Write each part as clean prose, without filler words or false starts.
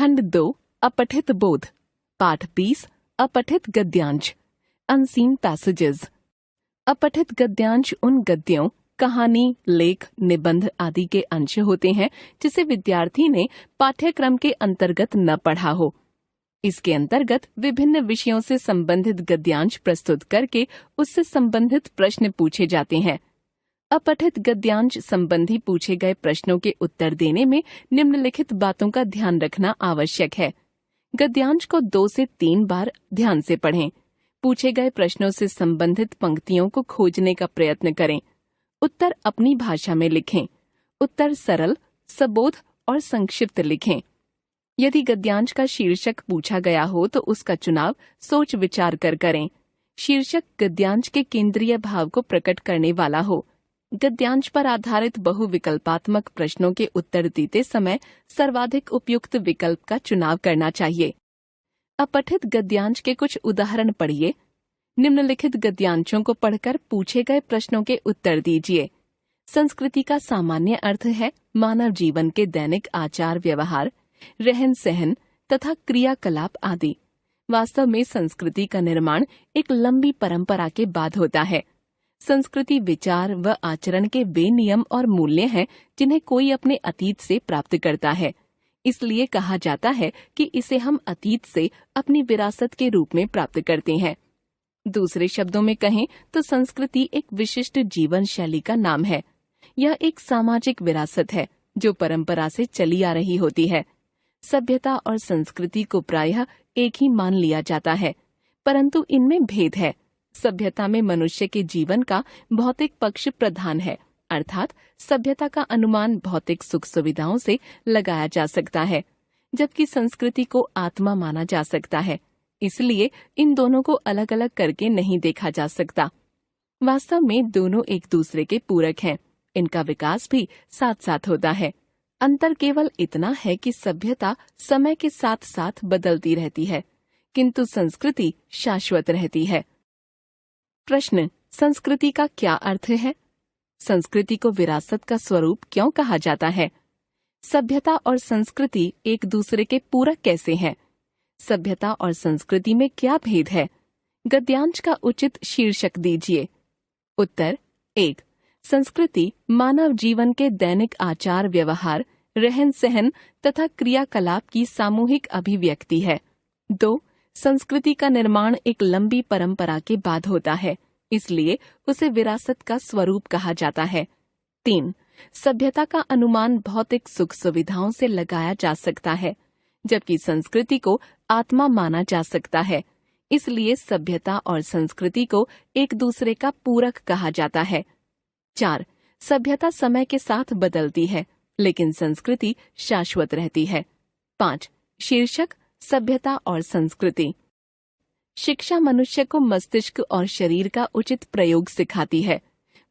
खंड 2 अपठित बोध, पाठ 20 अपठित गद्यांश, अनसीन पैसेजेस। अपठित गद्यांश उन गद्यों, कहानी, लेख, निबंध आदि के अंश होते हैं जिसे विद्यार्थी ने पाठ्यक्रम के अंतर्गत न पढ़ा हो। इसके अंतर्गत विभिन्न विषयों से संबंधित गद्यांश प्रस्तुत करके उससे संबंधित प्रश्न पूछे जाते हैं। अपठित गद्यांश संबंधी पूछे गए प्रश्नों के उत्तर देने में निम्नलिखित बातों का ध्यान रखना आवश्यक है। गद्यांश को 2 से 3 बार ध्यान से पढ़ें। पूछे गए प्रश्नों से संबंधित पंक्तियों को खोजने का प्रयत्न करें। उत्तर अपनी भाषा में लिखें। उत्तर सरल, सबोध और संक्षिप्त लिखें। यदि गद्यांश का शीर्षक पूछा गया हो तो उसका चुनाव सोच विचार कर करें। शीर्षक गद्यांश के केंद्रीय भाव को प्रकट करने वाला हो। गद्यांश पर आधारित बहुविकल्पात्मक प्रश्नों के उत्तर देते समय सर्वाधिक उपयुक्त विकल्प का चुनाव करना चाहिए। अपठित गद्यांश के कुछ उदाहरण पढ़िए। निम्नलिखित गद्यांशों को पढ़कर पूछे गए प्रश्नों के उत्तर दीजिए। संस्कृति का सामान्य अर्थ है मानव जीवन के दैनिक आचार व्यवहार, रहन सहन तथा क्रियाकलाप आदि। वास्तव में संस्कृति का निर्माण एक लंबी परंपरा के बाद होता है। संस्कृति विचार व आचरण के वे नियम और मूल्य हैं जिन्हें कोई अपने अतीत से प्राप्त करता है। इसलिए कहा जाता है कि इसे हम अतीत से अपनी विरासत के रूप में प्राप्त करते हैं। दूसरे शब्दों में कहें तो संस्कृति एक विशिष्ट जीवन शैली का नाम है। यह एक सामाजिक विरासत है जो परंपरा से चली आ रही होती है। सभ्यता और संस्कृति को प्रायः एक ही मान लिया जाता है, परंतु इनमें भेद है। सभ्यता में मनुष्य के जीवन का भौतिक पक्ष प्रधान है, अर्थात सभ्यता का अनुमान भौतिक सुख सुविधाओं से लगाया जा सकता है, जबकि संस्कृति को आत्मा माना जा सकता है। इसलिए इन दोनों को अलग अलग करके नहीं देखा जा सकता। वास्तव में दोनों एक दूसरे के पूरक हैं। इनका विकास भी साथ साथ होता है। अंतर केवल इतना है कि सभ्यता समय के साथ साथ बदलती रहती है, किंतु संस्कृति शाश्वत रहती है। प्रश्न: संस्कृति का क्या अर्थ है? संस्कृति को विरासत का स्वरूप क्यों कहा जाता है? सभ्यता और संस्कृति एक दूसरे के पूरक कैसे हैं? सभ्यता और संस्कृति में क्या भेद है? गद्यांश का उचित शीर्षक दीजिए। उत्तर: 1. संस्कृति मानव जीवन के दैनिक आचार व्यवहार, रहन सहन तथा क्रियाकलाप की सामूहिक अभिव्यक्ति है। 2. संस्कृति का निर्माण एक लंबी परंपरा के बाद होता है, इसलिए उसे विरासत का स्वरूप कहा जाता है। 3. सभ्यता का अनुमान भौतिक सुख सुविधाओं से लगाया जा सकता है, जबकि संस्कृति को आत्मा माना जा सकता है। इसलिए सभ्यता और संस्कृति को एक दूसरे का पूरक कहा जाता है। 4. सभ्यता समय के साथ बदलती है, लेकिन संस्कृति शाश्वत रहती है। 5. शीर्षक: सभ्यता और संस्कृति। शिक्षा मनुष्य को मस्तिष्क और शरीर का उचित प्रयोग सिखाती है।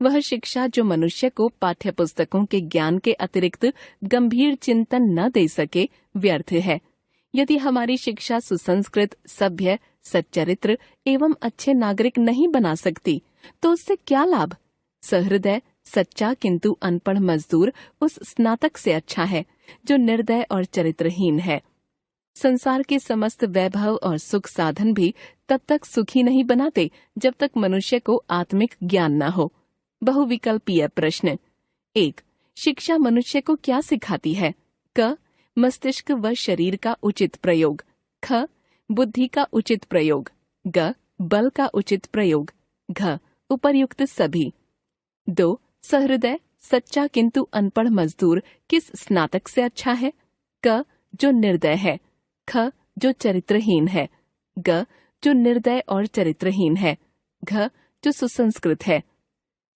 वह शिक्षा जो मनुष्य को पाठ्यपुस्तकों के ज्ञान के अतिरिक्त गंभीर चिंतन न दे सके, व्यर्थ है। यदि हमारी शिक्षा सुसंस्कृत, सभ्य, सच्चरित्र एवं अच्छे नागरिक नहीं बना सकती, तो उससे क्या लाभ? सहृदय, सच्चा किंतु अनपढ़ मजदूर उस स्नातक से अच्छा है जो निर्दय और चरित्रहीन है। संसार के समस्त वैभव और सुख साधन भी तब तक सुखी नहीं बनाते जब तक मनुष्य को आत्मिक ज्ञान न हो। बहुविकल्पीय प्रश्न। 1. शिक्षा मनुष्य को क्या सिखाती है? क. मस्तिष्क व शरीर का उचित प्रयोग। ख. बुद्धि का उचित प्रयोग। ग. बल का उचित प्रयोग। घ. उपर्युक्त सभी। 2. सहृदय, सच्चा किंतु अनपढ़ मजदूर किस स्नातक से अच्छा है? क. जो निर्दय है। ख. जो चरित्रहीन है। ग. जो निर्दय और चरित्रहीन है। घ. जो सुसंस्कृत है।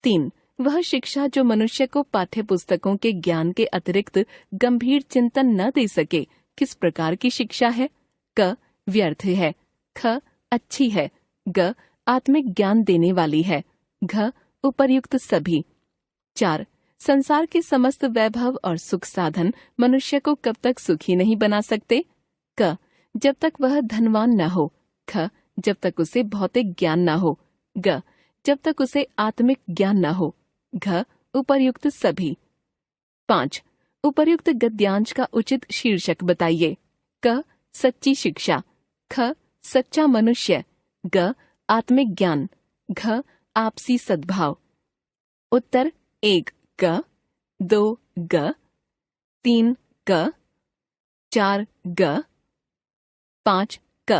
3. वह शिक्षा जो मनुष्य को पाठ्यपुस्तकों के ज्ञान के अतिरिक्त गंभीर चिंतन न दे सके, किस प्रकार की शिक्षा है? क. व्यर्थ है। ख. अच्छी है। ग. आत्मिक ज्ञान देने वाली है। घ. उपर्युक्त सभी। 4. संसार के समस्त वैभव और सुख साधन मनुष्य को कब तक सुखी नहीं बना सकते? क. जब तक वह धनवान न हो। ख. जब तक उसे भौतिक ज्ञान न हो। ग. जब तक उसे आत्मिक ज्ञान न हो। घ. उपर्युक्त सभी। 5. उपर्युक्त गद्यांश का उचित शीर्षक बताइए। क सच्ची शिक्षा, ख सच्चा मनुष्य, ग आत्मिक ज्ञान, घ आपसी सद्भाव। उत्तर 1 क, 2 ग, 3 क, 4 ग, 5 क।